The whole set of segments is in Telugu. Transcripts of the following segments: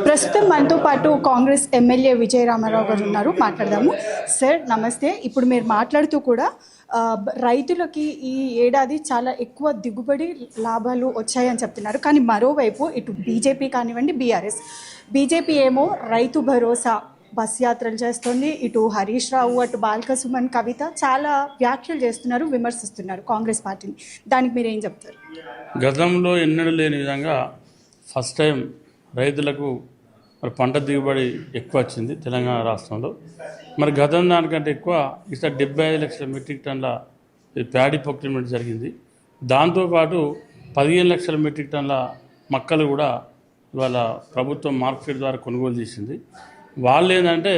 ప్రస్తుతం మనతో పాటు కాంగ్రెస్ ఎమ్మెల్యే విజయ రామారావు గారు ఉన్నారు, మాట్లాడదాము. సార్ నమస్తే. ఇప్పుడు మీరు మాట్లాడుతూ కూడా రైతులకి ఈ ఏడాది చాలా ఎక్కువ దిగుబడి లాభాలు వచ్చాయని చెప్తున్నారు. కానీ మరోవైపు ఇటు బీజేపీ కానివ్వండి, బీజేపీ ఏమో రైతు భరోసా బస్ యాత్రలు చేస్తుంది. ఇటు హరీష్ రావు, అటు బాల్క సుమన్, కవిత చాలా వ్యాఖ్యలు చేస్తున్నారు, విమర్శిస్తున్నారు కాంగ్రెస్ పార్టీని. దానికి మీరు ఏం చెప్తారు? గతంలో ఎన్నడూ లేని విధంగా ఫస్ట్ టైం రైతులకు మరి పంట దిగుబడి ఎక్కువ వచ్చింది తెలంగాణ రాష్ట్రంలో. మరి గతం దానికంటే ఎక్కువ ఈసారి 75 లక్షల మెట్రిక్ టన్నుల ప్యాడీ ప్రొక్యూర్మెంట్ జరిగింది. దాంతోపాటు 15 లక్షల మెట్రిక్ టన్నుల మక్కలు కూడా ఇవాళ ప్రభుత్వం మార్కెట్ ద్వారా కొనుగోలు చేసింది. వాళ్ళు ఏంటంటే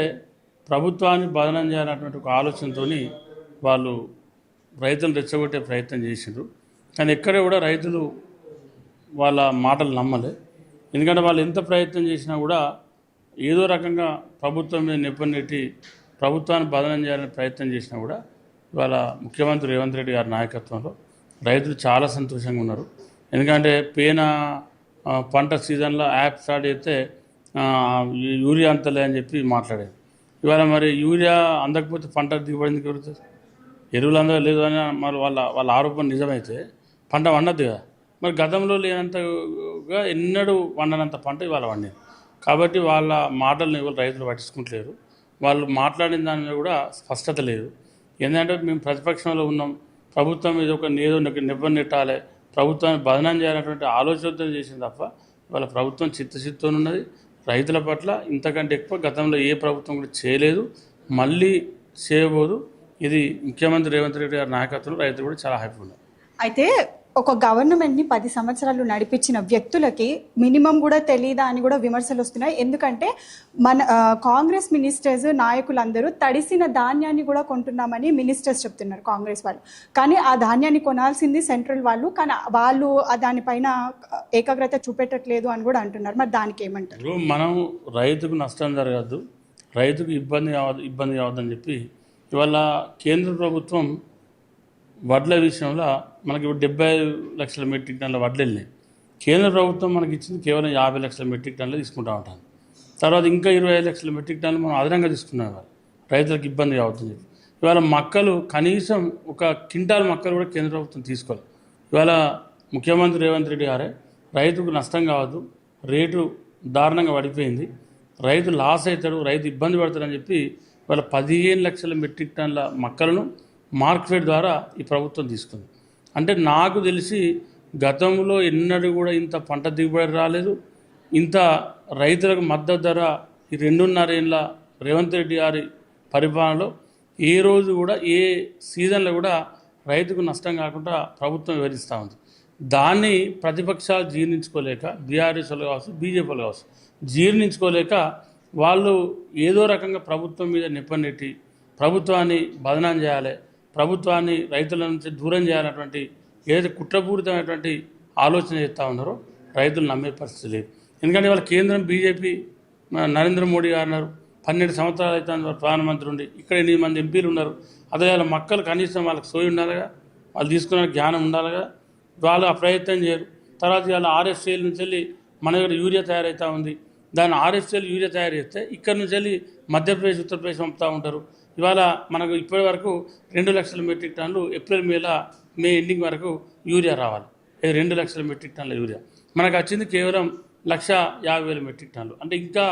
ప్రభుత్వాన్ని బదనం చేయాలన్నటువంటి ఒక ఆలోచనతో వాళ్ళు రైతులు రెచ్చగొట్టే ప్రయత్నం చేసిండ్రు. కానీ ఎక్కడ కూడా రైతులు వాళ్ళ మాటలు నమ్మలే. ఎందుకంటే వాళ్ళు ఎంత ప్రయత్నం చేసినా కూడా ఏదో రకంగా ప్రభుత్వం మీద నెప్పనెట్టి ప్రభుత్వాన్ని బదనం చేయాలని ప్రయత్నం చేసినా కూడా ఇవాళ ముఖ్యమంత్రి రేవంత్ రెడ్డి గారి నాయకత్వంలో రైతులు చాలా సంతోషంగా ఉన్నారు. ఎందుకంటే పంట సీజన్లో యాప్ స్టార్ట్ చేస్తే యూరియా అంతలే అని చెప్పి మాట్లాడారు. ఇవాళ మరి యూరియా అందకపోతే పంట దిగుబడి కొడుతుంది, ఎరువులు అందరూ లేదు అని మరి వాళ్ళ ఆరోపణ నిజమైతే పంట వండద్దు కదా. మరి గతంలో లేనంతగా ఎన్నడూ వండనంత పంట ఇవాళ వండింది. కాబట్టి వాళ్ళ మాటలను ఎవరు రైతులు పట్టించుకుంటలేరు. వాళ్ళు మాట్లాడిన దాని మీద కూడా స్పష్టత లేదు. ఏంటంటే మేము ప్రతిపక్షంలో ఉన్నాం, ప్రభుత్వం మీద ఏదో నిబంధన నెట్టాలి, ప్రభుత్వాన్ని బదనం చేయాలన్నటువంటి ఆలోచనతో చేసింది తప్ప వాళ్ళ ప్రభుత్వం చిత్తశుద్ధితో ఉన్నది. రైతుల పట్ల ఇంతకంటే ఎక్కువ గతంలో ఏ ప్రభుత్వం కూడా చేయలేదు, మళ్ళీ చేయబోదు. ఇది ముఖ్యమంత్రి రేవంత్ రెడ్డి గారి నాయకత్వంలో రైతులు కూడా చాలా హ్యాపీ ఉన్నారు. అయితే ఒక గవర్నమెంట్ని 10 సంవత్సరాలు నడిపించిన వ్యక్తులకి మినిమం కూడా తెలీదా అని కూడా విమర్శలు వస్తున్నాయి. ఎందుకంటే మన కాంగ్రెస్ మినిస్టర్స్ నాయకులందరూ తడిసిన ధాన్యాన్ని కూడా కొంటున్నామని మినిస్టర్స్ చెప్తున్నారు కాంగ్రెస్ వాళ్ళు. కానీ ఆ ధాన్యాన్ని కొనాల్సింది సెంట్రల్ వాళ్ళు, కానీ వాళ్ళు దానిపైన ఏకాగ్రత చూపెట్టట్లేదు అని కూడా అంటున్నారు. మరి దానికి ఏమంటారు? మనం రైతుకు నష్టం జరగద్దు, రైతుకు ఇబ్బంది కావద్దని చెప్పి ఇవాళ కేంద్ర ప్రభుత్వం వడ్ల విషయంలో మనకి 75 లక్షల మెట్రిక్ టన్నుల వడ్లు వెళ్ళినాయి. కేంద్ర ప్రభుత్వం మనకి ఇచ్చింది కేవలం 50 లక్షల మెట్రిక్ టన్నులు తీసుకుంటా ఉంటాను. తర్వాత ఇంకా 25 లక్షల మెట్రిక్ టన్నులు మనం అదనంగా తీసుకున్నాం. రైతులకు ఇబ్బంది కావద్దని చెప్పి ఇవాళ మక్కలు కనీసం ఒక క్వింటాల్ మక్కలు కూడా కేంద్ర ప్రభుత్వం తీసుకోవాలి. ఇవాళ ముఖ్యమంత్రి రేవంత్ రెడ్డి గారే రైతుకు నష్టం కావద్దు, రేటు దారుణంగా పడిపోయింది, రైతు లాస్ అవుతాడు, రైతు ఇబ్బంది పడతాడని చెప్పి ఇవాళ 15 లక్షల మెట్రిక్ టన్నుల మక్కలను మార్కెట్ ద్వారా ఈ ప్రభుత్వం తీసుకుంది. అంటే నాకు తెలిసి గతంలో ఎన్నడూ కూడా ఇంత పంట దిగుబడి రాలేదు, ఇంత రైతులకు మద్దతు ధర ఈ 2.5 ఏళ్ళ రేవంత్ రెడ్డి గారి పరిపాలనలో ఏ రోజు కూడా ఏ సీజన్లో కూడా రైతుకు నష్టం కాకుండా ప్రభుత్వం వివరిస్తూ ఉంది. దాన్ని ప్రతిపక్షాలు జీర్ణించుకోలేక, బీఆర్ఎస్ వాళ్ళు కావచ్చు, బీజేపీ వాళ్ళు కావచ్చు, జీర్ణించుకోలేక వాళ్ళు ఏదో రకంగా ప్రభుత్వం మీద నెప్పనెట్టి ప్రభుత్వాన్ని బదనాం చేయాలి, ప్రభుత్వాన్ని రైతుల నుంచి దూరం చేయాలన్నటువంటి ఏదైతే కుట్రపూరితమైనటువంటి ఆలోచన చేస్తూ ఉన్నారో రైతులు నమ్మే పరిస్థితి లేదు. ఎందుకంటే వాళ్ళ కేంద్రం బీజేపీ నరేంద్ర మోడీ గారు ఉన్నారు, 12 సంవత్సరాలు అయితే ప్రధానమంత్రి ఉండి ఇక్కడ 8 మంది ఎంపీలు ఉన్నారు. అదే వాళ్ళ మక్కలు కనీసం వాళ్ళకి సోయి ఉండాలిగా, వాళ్ళు తీసుకున్న జ్ఞానం ఉండాలిగా, వాళ్ళు ఆ ప్రయత్నం చేయరు. తర్వాత వాళ్ళ ఆర్ఎస్ఎల్ నుంచి వెళ్ళి మన దగ్గర యూరియా తయారవుతూ ఉంది, దాన్ని ఆర్ఎస్ఎల్ యూరియా తయారు చేస్తే ఇక్కడ నుంచి వెళ్ళి మధ్యప్రదేశ్, ఉత్తరప్రదేశ్ పంపుతూ ఉంటారు. ఇవాళ మనకు ఇప్పటి వరకు 2 లక్షల మెట్రిక్ టన్నులు ఏప్రిల్ మే ఎండింగ్ వరకు యూరియా రావాలి. 2 లక్షల మెట్రిక్ టన్నుల యూరియా మనకు వచ్చింది కేవలం 1,50,000 మెట్రిక్ టన్నులు. అంటే ఇంకా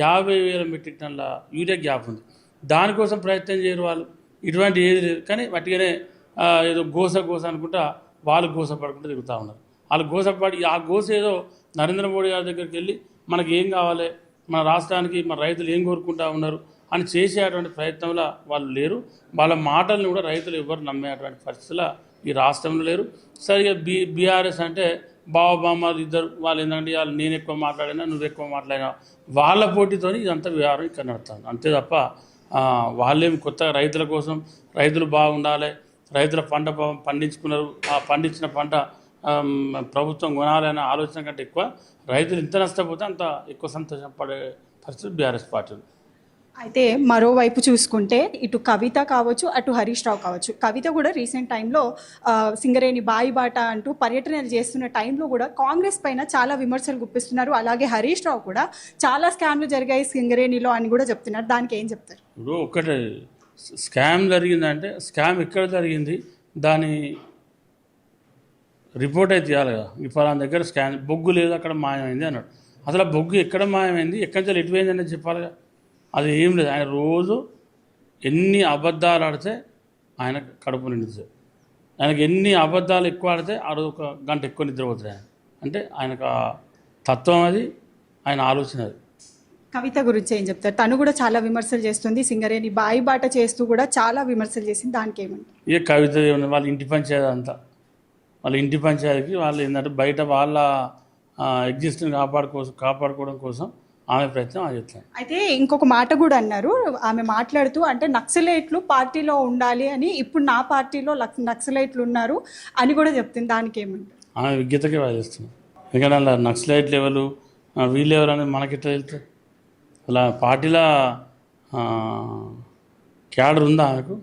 50,000 మెట్రిక్ టన్నుల యూరియా గ్యాప్ ఉంది. దానికోసం ప్రయత్నం చేయరు వాళ్ళు, ఇటువంటి ఏది లేదు. కానీ వాటిగానే ఏదో గోస అనుకుంటా వాళ్ళు గోసపడకుండా తిరుగుతూ ఉన్నారు. వాళ్ళు గోసపడి ఆ గోస ఏదో నరేంద్ర మోడీ గారి దగ్గరికి వెళ్ళి మనకి ఏం కావాలి, మన రాష్ట్రానికి మన రైతులు ఏం కోరుకుంటా ఉన్నారు అని చేసేటువంటి ప్రయత్నంలో వాళ్ళు లేరు. వాళ్ళ మాటలను కూడా రైతులు ఎవరు నమ్మేటువంటి పరిస్థితుల్లో ఈ రాష్ట్రంలో లేరు. సరిగా బీఆర్ఎస్ అంటే బావబామ్మలు ఇద్దరు, వాళ్ళు ఏంటంటే వాళ్ళు నేను ఎక్కువ మాట్లాడినా నువ్వు ఎక్కువ మాట్లాడినా వాళ్ళ పోటీతో ఇదంతా వ్యవహారం ఇక్కడ నడుస్తుంది. అంతే తప్ప వాళ్ళేమి కొత్తగా రైతుల కోసం రైతులు బాగుండాలి, రైతుల పంట పండించుకున్నారు, ఆ పండించిన పంట ప్రభుత్వం కొనాలనే ఆలోచన కంటే ఎక్కువ రైతులు ఇంత నష్టపోతే అంత ఎక్కువ సంతోషపడే పరిస్థితి బీఆర్ఎస్ పార్టీలు. అయితే మరోవైపు చూసుకుంటే ఇటు కవిత కావచ్చు అటు హరీష్ రావు కావచ్చు. కవిత కూడా రీసెంట్ టైంలో సింగరేణి బాట అంటూ పర్యటనలు చేస్తున్న టైంలో కూడా కాంగ్రెస్ పైన చాలా విమర్శలు గుప్పిస్తున్నారు. అలాగే హరీష్ రావు కూడా చాలా స్కామ్లు జరిగాయి సింగరేణిలో అని కూడా చెప్తున్నారు. దానికి ఏం చెప్తారు? ఇప్పుడు ఒకటే స్కామ్ జరిగిందంటే స్కామ్ ఎక్కడ జరిగింది దాని రిపోర్ట్ అయితే ఇవ్వాలి కదా. ఈ ఫలానా దగ్గర స్కాన్ బొగ్గు లేదు అక్కడ మాయమైంది అన్నాడు. అసలు ఆ బొగ్గు ఎక్కడ మాయమైంది, ఎక్కడి నుంచి ఎటుపోయింది అనేది చెప్పాలిగా. అది ఏం లేదు. ఆయన రోజు ఎన్ని అబద్ధాలు ఆడితే ఆయన కడుపు నిండుతుంది. ఆయనకు ఎన్ని అబద్ధాలు ఎక్కువ ఆడితే ఆ రోజు 1 గంట ఎక్కువ నిద్రపోతుంది ఆయన. అంటే ఆయనకు ఆ తత్వం అది, ఆయన ఆలోచన అది. కవిత గురించి ఏం చెప్తారు? తను కూడా చాలా విమర్శలు చేస్తుంది. సింగరేణి బాట చేస్తూ కూడా చాలా విమర్శలు చేసింది. దానికి ఏమంటారు? ఇక కవిత ఏమన్నా వాళ్ళ ఇంటి పంచాయతీ అంతా, వాళ్ళ ఇంటి పంచాయతీకి వాళ్ళు ఏంటంటే బయట వాళ్ళ ఎగ్జిస్టెన్స్ కాపాడుకోవడం కోసం ఆమె ప్రయత్నం అది చెప్తాను. అయితే ఇంకొక మాట కూడా అన్నారు ఆమె మాట్లాడుతూ, అంటే నక్సలైట్లు పార్టీలో ఉండాలి అని, ఇప్పుడు నా పార్టీలో నక్సలైట్లు ఉన్నారు అని కూడా చెప్తుంది. దానికి ఏమంటారు? ఆమె విజ్ఞతకే వాదిస్తుంది. ఎందుకంటే అలా నక్సలైట్ లెవెల్ వీళ్ళు ఎవరు అనేది మనకెట్లా వెళ్తాయి? అలా పార్టీలో క్యాడర్ ఉందా ఆమెకు?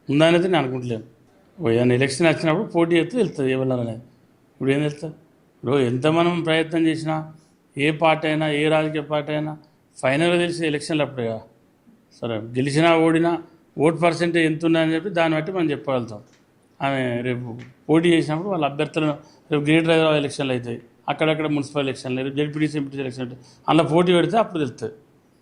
ఉందా అనేది నేను అనుకుంటలేను. ఏదైనా ఎలక్షన్ వచ్చినప్పుడు పోటీ చేస్తే వెళ్తుంది ఎవరనేది. ఇప్పుడు ఏం వెళ్తుంది? ఇప్పుడు ఎంత మనం ప్రయత్నం చేసినా ఏ పార్టీ అయినా ఏ రాజకీయ పార్టీ అయినా ఫైనల్గా తెలిసి ఎలక్షన్లు అప్పుడే కదా. సరే గెలిచినా ఓడినా ఓట్ పర్సెంటేజ్ ఎంత ఉందని చెప్పి దాన్ని బట్టి మనం చెప్పగలుగుతాం. ఆమె రేపు పోటీ చేసినప్పుడు వాళ్ళ అభ్యర్థులను రేపు గ్రేటర్ హైదరాబాద్ ఎలక్షన్లు అవుతాయి, అక్కడక్కడ మున్సిపల్ ఎలక్షన్లు, రేపు జడ్పీటీసీ ఎంపీటీసీ ఎలక్షన్ అవుతాయి, అందులో పోటీ పెడితే అప్పుడు తెలుస్తుంది.